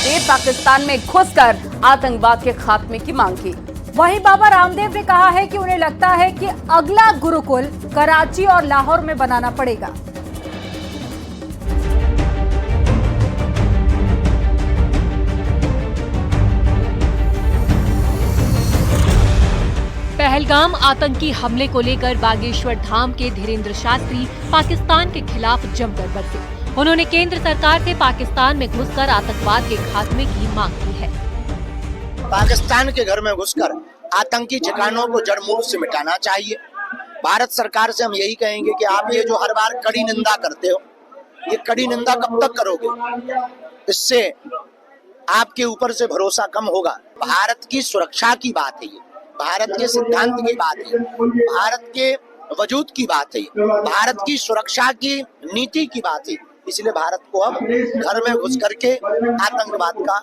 ने पाकिस्तान में घुसकर आतंकवाद के खात्मे की मांग की। वहीं बाबा रामदेव ने कहा है कि उन्हें लगता है कि अगला गुरुकुल कराची और लाहौर में बनाना पड़ेगा। पहलगाम आतंकी हमले को लेकर बागेश्वर धाम के धीरेन्द्र शास्त्री पाकिस्तान के खिलाफ जमकर बरसे। उन्होंने केंद्र सरकार से पाकिस्तान में घुसकर आतंकवाद के खात्मे की मांग की है। पाकिस्तान के घर में घुसकर आतंकी ठिकानों को जड़ मूल से मिटाना चाहिए। भारत सरकार से हम यही कहेंगे कि आप ये जो हर बार कड़ी निंदा करते हो, ये कड़ी निंदा कब तक करोगे? इससे आपके ऊपर से भरोसा कम होगा। भारत की सुरक्षा की बात है, ये भारत के सिद्धांत की बात है, भारत के वजूद की बात है, भारत की सुरक्षा की नीति की बात है। इसलिए भारत को अब घर में घुस करके आतंकवाद का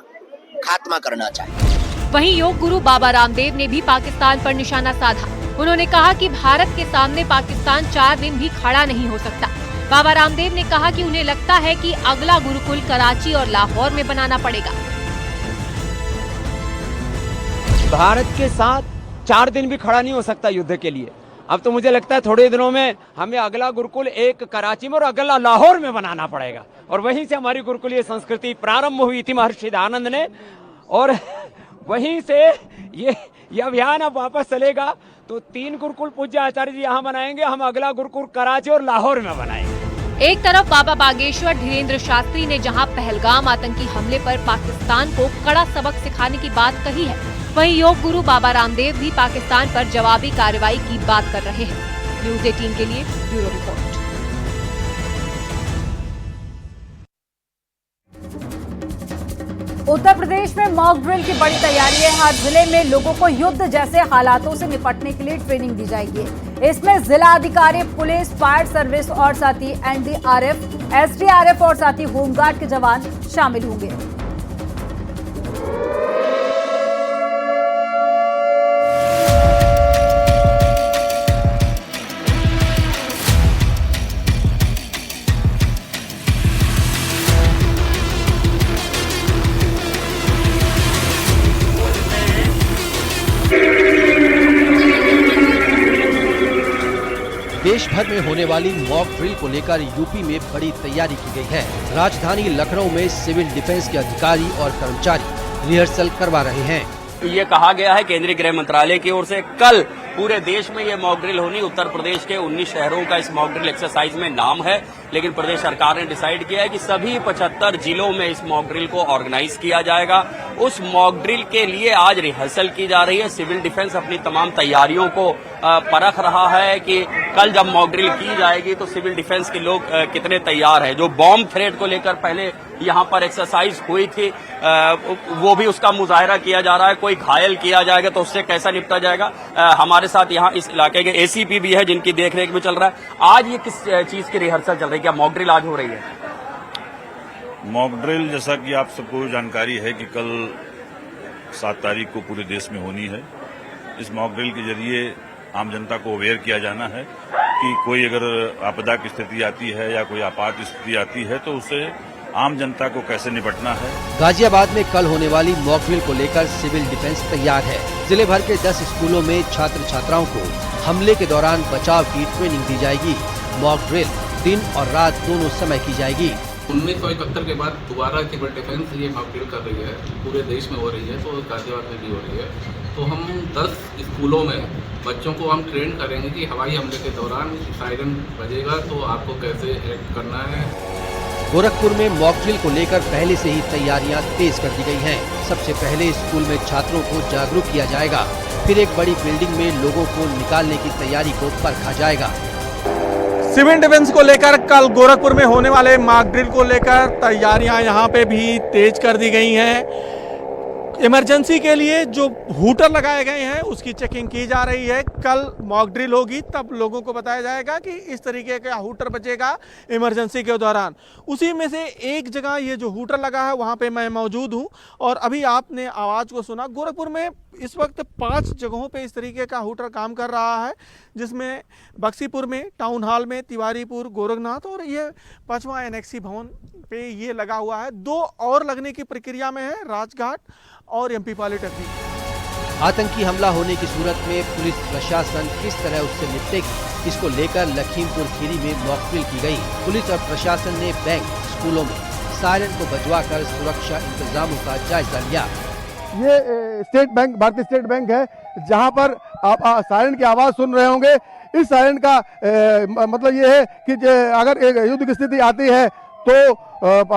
खात्मा करना चाहिए। वहीं योग गुरु बाबा रामदेव ने भी पाकिस्तान पर निशाना साधा। उन्होंने कहा कि भारत के सामने पाकिस्तान 4 दिन भी खड़ा नहीं हो सकता। बाबा रामदेव ने कहा कि उन्हें लगता है कि अगला गुरुकुल कराची और लाहौर में बनाना पड़ेगा। भारत के साथ 4 दिन भी खड़ा नहीं हो सकता युद्ध के लिए। अब तो मुझे लगता है थोड़े दिनों में हमें अगला गुरुकुल एक कराची में और अगला लाहौर में बनाना पड़ेगा, और वहीं से हमारी गुरुकुलीय संस्कृति प्रारंभ हुई थी महर्षि दयानंद ने, और वहीं से ये अभियान अब वापस चलेगा। तो 3 गुरुकुल पूज्य आचार्य जी यहाँ बनाएंगे, हम अगला गुरुकुल कराची और लाहौर में बनाएंगे। एक तरफ बाबा बागेश्वर धीरेन्द्र शास्त्री ने जहां पहलगाम आतंकी हमले पर पाकिस्तान को कड़ा सबक सिखाने की बात कही है, वहीं योग गुरु बाबा रामदेव भी पाकिस्तान पर जवाबी कार्रवाई की बात कर रहे हैं। न्यूज़ 18 के लिए ब्यूरो रिपोर्ट। उत्तर प्रदेश में मॉक ड्रिल की बड़ी तैयारी है। हर जिले में लोगों को युद्ध जैसे हालातों से निपटने के लिए ट्रेनिंग दी जाएगी। इसमें जिला अधिकारी, पुलिस, फायर सर्विस और साथ ही एनडीआरएफ, एसडीआरएफ और साथ ही होमगार्ड के जवान शामिल होंगे। देश भर में होने वाली मॉक ड्रिल को लेकर यूपी में बड़ी तैयारी की गई है। राजधानी लखनऊ में सिविल डिफेंस के अधिकारी और कर्मचारी रिहर्सल करवा रहे हैं। ये कहा गया है केंद्रीय गृह मंत्रालय की ओर से कल पूरे देश में ये मॉक ड्रिल होनी। उत्तर प्रदेश के 19 शहरों का इस मॉक ड्रिल एक्सरसाइज में नाम है, लेकिन प्रदेश सरकार ने डिसाइड किया है कि सभी 75 जिलों में इस मॉक ड्रिल को ऑर्गेनाइज किया जाएगा। उस मॉक ड्रिल के लिए आज रिहर्सल की जा रही है। सिविल डिफेंस अपनी तमाम तैयारियों को परख रहा है कि कल जब मॉक ड्रिल की जाएगी तो सिविल डिफेंस के लोग कितने तैयार हैं। जो बॉम्ब थ्रेट को लेकर पहले यहाँ पर एक्सरसाइज हुई थी, वो भी उसका मुजाहरा किया जा रहा है। कोई घायल किया जाएगा तो उससे कैसा निपटा जाएगा। हमारे साथ यहाँ इस इलाके के एसीपी भी है जिनकी देखरेख में चल रहा है। आज ये किस चीज की रिहर्सल चल रही है? क्या मॉक ड्रिल आज हो रही है? मॉक ड्रिल जैसा कि आप सबको जानकारी है कि कल 7 तारीख को पूरे देश में होनी है। इस मॉक ड्रिल के जरिए आम जनता को अवेयर किया जाना है कि कोई अगर आपदा की स्थिति आती है या कोई आपात स्थिति आती है तो उससे आम जनता को कैसे निपटना है। गाजियाबाद में कल होने वाली मॉक ड्रिल को लेकर सिविल डिफेंस तैयार है। जिले भर के 10 स्कूलों में छात्र छात्राओं को हमले के दौरान बचाव की ट्रेनिंग दी जाएगी। मॉक ड्रिल दिन और रात दोनों समय की जाएगी। 1971 के बाद दोबारा सिविल डिफेंस ये मॉक ड्रिल कर रही है, पूरे देश में हो रही है, तो गाजियाबाद में भी हो रही है। तो हम 10 स्कूलों में बच्चों को हम ट्रेन करेंगे कि हवाई हमले के दौरान सायरन बजेगा तो आपको कैसे एक्ट करना है। गोरखपुर में मॉक ड्रिल को लेकर पहले से ही तैयारियां तेज कर दी गई हैं। सबसे पहले स्कूल में छात्रों को जागरूक किया जाएगा, फिर एक बड़ी बिल्डिंग में लोगों को निकालने की तैयारी को परखा जाएगा। सिविल डिफेंस को लेकर कल गोरखपुर में होने वाले मॉक ड्रिल को लेकर तैयारियां यहां पे भी तेज कर दी गई हैं। इमरजेंसी के लिए जो हूटर लगाए गए हैं उसकी चेकिंग की जा रही है। कल मॉक ड्रिल होगी, तब लोगों को बताया जाएगा कि इस तरीके का हूटर बचेगा इमरजेंसी के दौरान। उसी में से एक जगह ये जो हूटर लगा है वहाँ पे मैं मौजूद हूँ और अभी आपने आवाज़ को सुना। गोरखपुर में इस वक्त 5 जगहों पे इस तरीके का हूटर काम कर रहा है, जिसमें बक्सीपुर में, टाउन हॉल में, तिवारीपुर, गोरखनाथ और ये 5वां एनेक्सी भवन पे ये लगा हुआ है। 2 और लगने की प्रक्रिया में है, राजघाट और एमपी पॉलिटेक्निक। आतंकी हमला होने की सूरत में पुलिस प्रशासन किस तरह उससे निपटेगी, इसको लेकर लखीमपुर खीरी में मॉकड्रिल की गई। पुलिस और प्रशासन ने बैंक, स्कूलों में सायरन को बजवाकर सुरक्षा इंतजामों का जायजा लिया। ये स्टेट बैंक, भारतीय स्टेट बैंक है, जहां पर आप सायरन की आवाज सुन रहे होंगे। इस सायरन का मतलब ये है कि अगर एक युद्ध की स्थिति आती है तो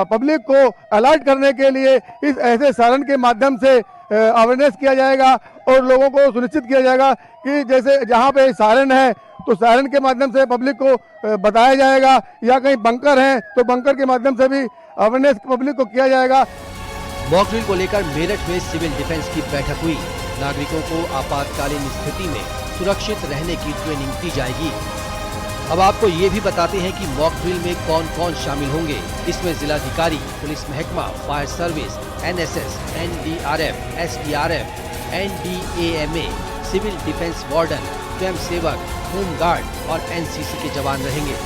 पब्लिक को अलर्ट करने के लिए इस ऐसे सायरन के माध्यम से अवेयरनेस किया जाएगा और लोगों को सुनिश्चित किया जाएगा कि जैसे जहां पे सायरन है तो सायरन के माध्यम से पब्लिक को बताया जाएगा, या कहीं बंकर है तो बंकर के माध्यम से भी अवेयरनेस पब्लिक को किया जाएगा। मॉक ड्रिल को लेकर मेरठ में सिविल डिफेंस की बैठक हुई। नागरिकों को आपातकालीन स्थिति में सुरक्षित रहने की ट्रेनिंग दी जाएगी। अब आपको ये भी बताते हैं कि मॉक ड्रिल में कौन कौन शामिल होंगे। इसमें जिलाधिकारी, पुलिस महकमा, fire service, NSS, NDRF, SDRF, NDMA, civil defence warden, स्वयं सेवक, होमगार्ड और एनसीसी के जवान रहेंगे।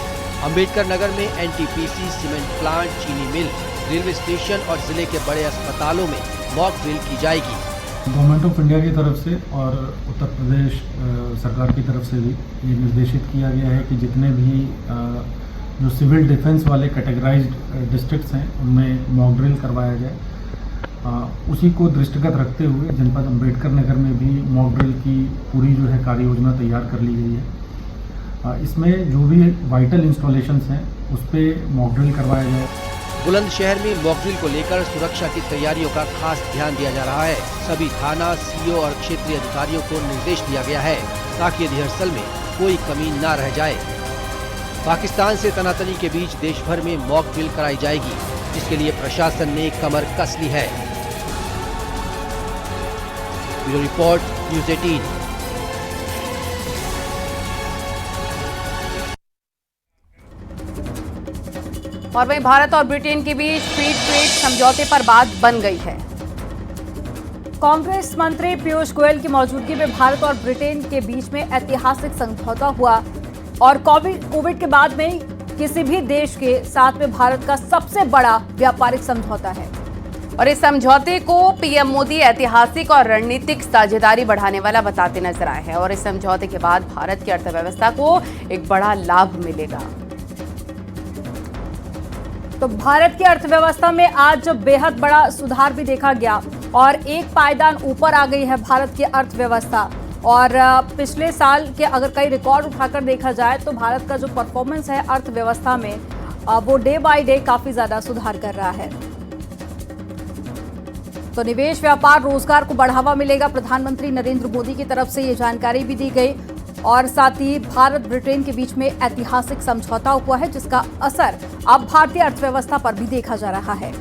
अंबेडकर नगर में एनटीपीसी, सीमेंट प्लांट, चीनी मिल, रेलवे स्टेशन और जिले के बड़े अस्पतालों में मॉक ड्रिल की जाएगी। गवर्नमेंट ऑफ इंडिया की तरफ से और उत्तर प्रदेश सरकार की तरफ से भी ये निर्देशित किया गया है कि जितने भी जो सिविल डिफेंस वाले कैटेगराइज्ड डिस्ट्रिक्ट्स हैं उनमें मॉक ड्रिल करवाया जाए। उसी को दृष्टिगत रखते हुए जनपद अंबेडकर नगर में भी मॉक ड्रिल की पूरी जो है कार्य योजना तैयार कर ली गई है। इसमें जो भी वाइटल इंस्टॉलेशंस हैं उस पर मॉक ड्रिल करवाया जाए। बुलंदशहर में मॉक ड्रिल को लेकर सुरक्षा की तैयारियों का खास ध्यान दिया जा रहा है। सभी थाना, सीओ और क्षेत्रीय अधिकारियों को निर्देश दिया गया है ताकि रिहर्सल में कोई कमी न रह जाए। पाकिस्तान से तनातनी के बीच देश भर में मॉक ड्रिल कराई जाएगी, जिसके लिए प्रशासन ने कमर कस ली है। Bureau report, news 18। और वहीं भारत और ब्रिटेन के बीच फ्री ट्रेड समझौते पर बात बन गई है। कांग्रेस मंत्री पीयूष गोयल की मौजूदगी में भारत और ब्रिटेन के बीच में ऐतिहासिक समझौता हुआ और कोविड के बाद में किसी भी देश के साथ में भारत का सबसे बड़ा व्यापारिक समझौता है। और इस समझौते को पीएम मोदी ऐतिहासिक और रणनीतिक साझेदारी बढ़ाने वाला बताते नजर आए हैं और इस समझौते के बाद भारत की अर्थव्यवस्था को एक बड़ा लाभ मिलेगा। तो भारत की अर्थव्यवस्था में आज बेहद बड़ा सुधार भी देखा गया और एक पायदान ऊपर आ गई है भारत की अर्थव्यवस्था। और पिछले साल के अगर कई रिकॉर्ड उठाकर देखा जाए तो भारत का जो परफॉर्मेंस है अर्थव्यवस्था में वो डे बाय डे काफी ज्यादा सुधार कर रहा है। तो निवेश, व्यापार, रोजगार को बढ़ावा मिलेगा। प्रधानमंत्री नरेंद्र मोदी की तरफ से ये जानकारी भी दी गई और साथ ही भारत ब्रिटेन के बीच में ऐतिहासिक समझौता हुआ है जिसका असर अब भारतीय अर्थव्यवस्था पर भी देखा जा रहा है।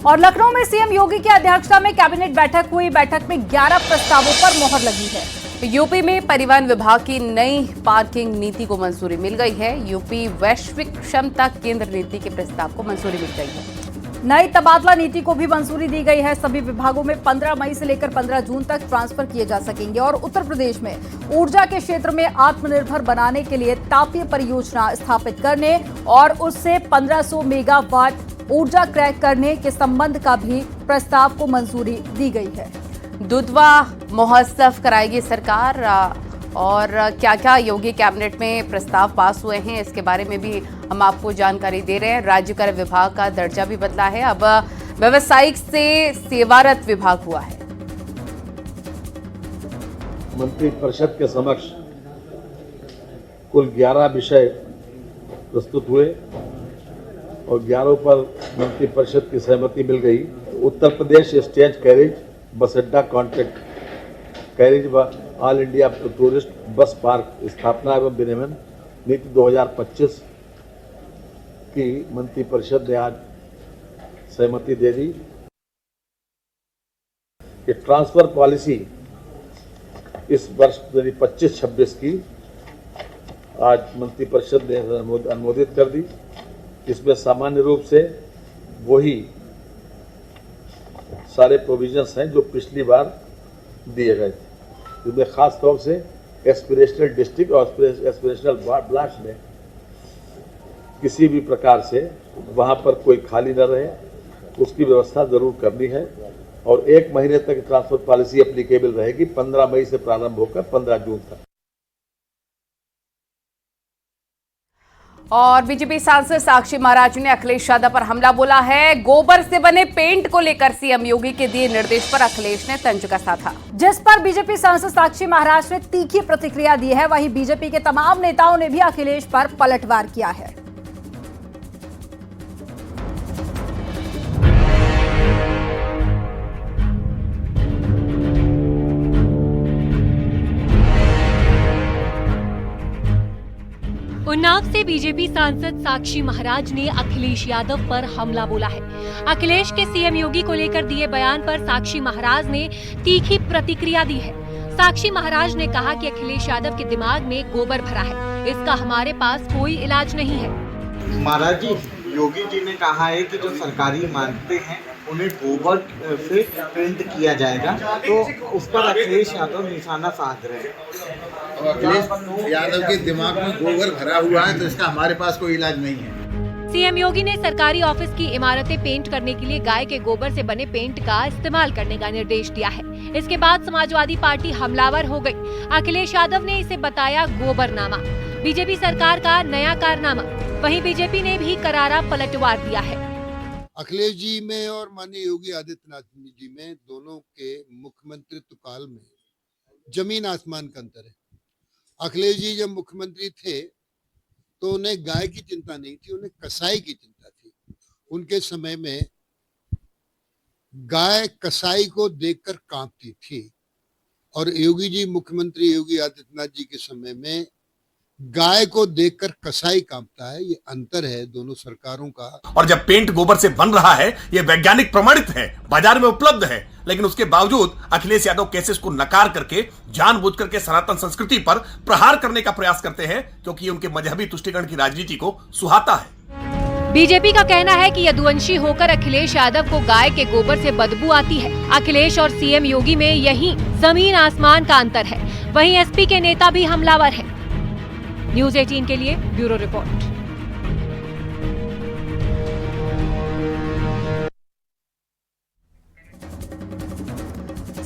और लखनऊ में सीएम योगी की अध्यक्षता में कैबिनेट बैठक हुई। बैठक में 11 प्रस्तावों पर मोहर लगी है। यूपी में परिवहन विभाग की नई पार्किंग नीति को मंजूरी मिल गई है। यूपी वैश्विक क्षमता केंद्र नीति के प्रस्ताव को मंजूरी मिल गई है। नई तबादला नीति को भी मंजूरी दी गई है। सभी विभागों में 15 मई से लेकर 15 जून तक ट्रांसफर किए जा सकेंगे। और उत्तर प्रदेश में ऊर्जा के क्षेत्र में आत्मनिर्भर बनाने के लिए तापीय परियोजना स्थापित करने और उससे 1500 मेगावाट ऊर्जा क्रय करने के संबंध का भी प्रस्ताव को मंजूरी दी गई है। दुधवा महोत्सव कराएगी सरकार और क्या क्या योगी कैबिनेट में प्रस्ताव पास हुए हैं इसके बारे में भी हम आपको जानकारी दे रहे हैं। राज्य कर विभाग का दर्जा भी बदला है, अब व्यावसायिक से सेवारत विभाग हुआ है। मंत्रिपरिषद के समक्ष कुल 11 विषय प्रस्तुत हुए और 11 पर मंत्रिपरिषद की सहमति मिल गई। उत्तर प्रदेश स्टेज कैरेज बस अड्डा कॉन्ट्रैक्ट कैरिज व all India tourist bus park स्थापना एवं विनियमन नीति 2025 की मंत्रिपरिषद ने आज सहमति दे दी। कि ट्रांसफर पॉलिसी इस वर्ष 25-26 की आज मंत्रिपरिषद ने अनुमोदित कर दी। इसमें सामान्य रूप से वही सारे प्रोविजंस हैं जो पिछली बार दिए गए थे। इसमें खास तौर से एस्पिरेशनल डिस्ट्रिक्ट और एस्पिरेशनल ब्लॉक्स में किसी भी प्रकार से वहां पर कोई खाली न रहे, उसकी व्यवस्था जरूर करनी है। और 1 महीने तक ट्रांसफर पॉलिसी एप्लीकेबल रहेगी, 15 मई से प्रारंभ होकर 15 जून तक। और बीजेपी सांसद साक्षी महाराज ने अखिलेश यादव पर हमला बोला है। गोबर से बने पेंट को लेकर सीएम योगी के दिए निर्देश पर अखिलेश ने तंज कसा था, जिस पर बीजेपी सांसद साक्षी महाराज ने तीखी प्रतिक्रिया दी है। वहीं बीजेपी के तमाम नेताओं ने भी अखिलेश पर पलटवार किया है। उन्नाव से बीजेपी सांसद साक्षी महाराज ने अखिलेश यादव पर हमला बोला है। अखिलेश के सीएम योगी को लेकर दिए बयान पर साक्षी महाराज ने तीखी प्रतिक्रिया दी है। साक्षी महाराज ने कहा कि अखिलेश यादव के दिमाग में गोबर भरा है, इसका हमारे पास कोई इलाज नहीं है। महाराज जी, योगी जी ने कहा है कि जो सरकारी इमारतें हैं उन्हें गोबर से पेंट किया जाएगा, तो उस पर अखिलेश यादव निशाना साध रहे हैं। अखिलेश यादव के दिमाग में गोबर भरा हुआ है तो इसका हमारे पास कोई इलाज नहीं है। सीएम योगी ने सरकारी ऑफिस की इमारतें पेंट करने के लिए गाय के गोबर से बने पेंट का इस्तेमाल करने का निर्देश दिया है। इसके बाद समाजवादी पार्टी हमलावर हो गई। अखिलेश यादव ने इसे बताया गोबरनामा, बीजेपी सरकार का नया कारनामा। वहीं बीजेपी ने भी करारा पलटवार दिया है। अखिलेश जी में और माननीय योगी आदित्यनाथ जी में दोनों के मुख्यमंत्रित्व काल में जमीन आसमान का अंतर है। अखिलेश जी जब मुख्यमंत्री थे तो उन्हें गाय की चिंता नहीं थी, उन्हें कसाई की चिंता थी। उनके समय में गाय कसाई को देखकर कांपती थी और योगी जी मुख्यमंत्री योगी आदित्यनाथ जी के समय में गाय को देखकर कसाई कांपता है। ये अंतर है दोनों सरकारों का। और जब पेंट गोबर से बन रहा है, ये वैज्ञानिक प्रमाणित है, बाजार में उपलब्ध है, लेकिन उसके बावजूद अखिलेश यादव कैसे इसको नकार करके जानबूझ करके सनातन संस्कृति पर प्रहार करने का प्रयास करते हैं, क्योंकि उनके मजहबी तुष्टिकरण की राजनीति को सुहाता है। बीजेपी का कहना है कि यदुवंशी होकर अखिलेश यादव को गाय के गोबर से बदबू आती है। अखिलेश और सीएम योगी में यही जमीन आसमान का अंतर है। वहीं एसपी के नेता भी हमलावर है। न्यूज़ 18 के लिए ब्यूरो रिपोर्ट।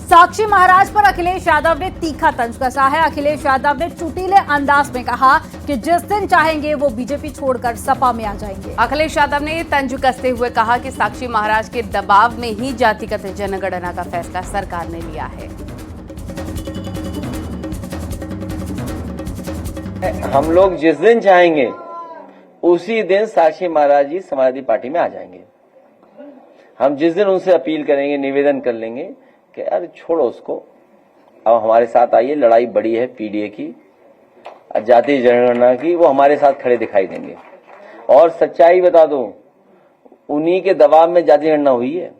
साक्षी महाराज पर अखिलेश यादव ने तीखा तंज कसा है। अखिलेश यादव ने चुटीले अंदाज में कहा कि जिस दिन चाहेंगे वो बीजेपी छोड़कर सपा में आ जाएंगे। अखिलेश यादव ने तंज कसते हुए कहा कि साक्षी महाराज के दबाव में ही जातिगत जनगणना का फैसला सरकार ने लिया है। हम लोग जिस दिन चाहेंगे उसी दिन साक्षी महाराज जी समाजवादी पार्टी में आ जाएंगे। हम जिस दिन उनसे अपील करेंगे, निवेदन कर लेंगे कि यार छोड़ो उसको, अब हमारे साथ आइए, लड़ाई बड़ी है पीडीए की, जातीय जनगणना की, वो हमारे साथ खड़े दिखाई देंगे। और सच्चाई बता दो, उन्हीं के दबाव में जातीय जनगणना हुई है।